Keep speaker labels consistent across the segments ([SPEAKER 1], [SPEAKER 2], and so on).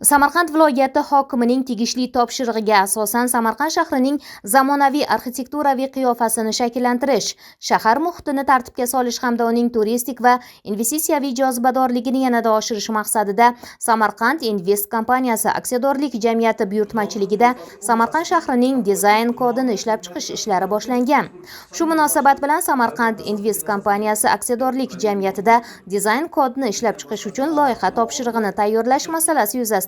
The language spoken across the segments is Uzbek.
[SPEAKER 1] Samarqand viloyati hokimining tegishli topshirig'iga asosan Samarqand shahrining zamonaviy arxitekturaviy qiyofasini shakllantirish, shahar muhitini tartibga solish hamda uning turistik va investitsiyaviy jozibadorligini yanada oshirish maqsadida Samarqand Invest kompaniyasi aksiyadorlik jamiyati buyurtmachiligida Samarqand shahrining dizayn kodini ishlab chiqish ishlari boshlangan. Shu munosabat bilan Samarqand Invest kompaniyasi aksiyadorlik jamiyatida dizayn kodini ishlab chiqish uchun loyiha topshirig'ini tayyorlash masalasi yuzasidan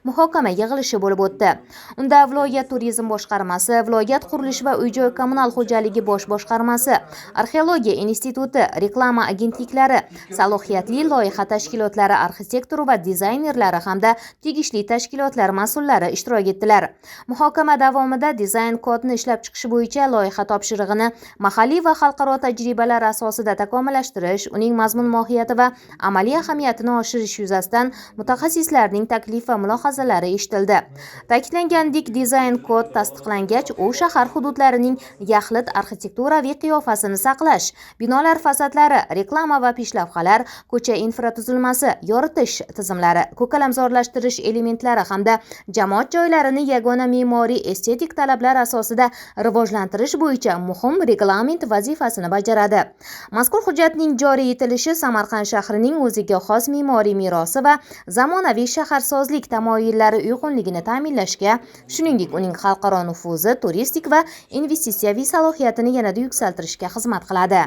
[SPEAKER 1] muhokama yig'ilishi bo'lib o'tdi. Unda viloyat turizm boshqarmasi, viloyat qurilish va uy-joy kommunal xo'jaligi bosh boshqarmasi, arxeologiya instituti, reklama agentliklari, salohiyatli loyiha tashkilotlari, arxitektor va dizaynerlari hamda tegishli tashkilotlar mas'ullari ishtirok etdilar. Muhokama davomida dizayn kodini ishlab chiqish bo'yicha loyiha topshirig'ini mahalliy va xalqaro tajribalar asosida takomillashtirish, uning mazmun mohiyati va amaliy ahamiyatini oshirish yuzasidan mutaxassislarning taklif va mulohazalari eshitildi. Ta'kidlangandek, dizayn kod tasdiqlangach, u shahar hududlarining yaxlit arxitekturaviy qiyofasini saqlash, binolar fasadlari, reklama va peshlavhalar, ko'cha infratuzilmasi, yoritish tizimlari, ko'kalamzorlashtirish elementlari hamda jamoat joylarini yagona me'moriy estetik talablar asosida rivojlantirish bo'yicha muhim reglament vazifasini bajaradi. Mazkur hujjatning joriy etilishi Samarqand shahrining o'ziga xos me'moriy merosi va zamonaviy shaharsozlik tamoyillari uyg'unligini ta'minlashga, shuningdek uning xalqaro nufuzi, turistik va investitsiyaviy salohiyatini yanada yuksaltirishga xizmat qiladi.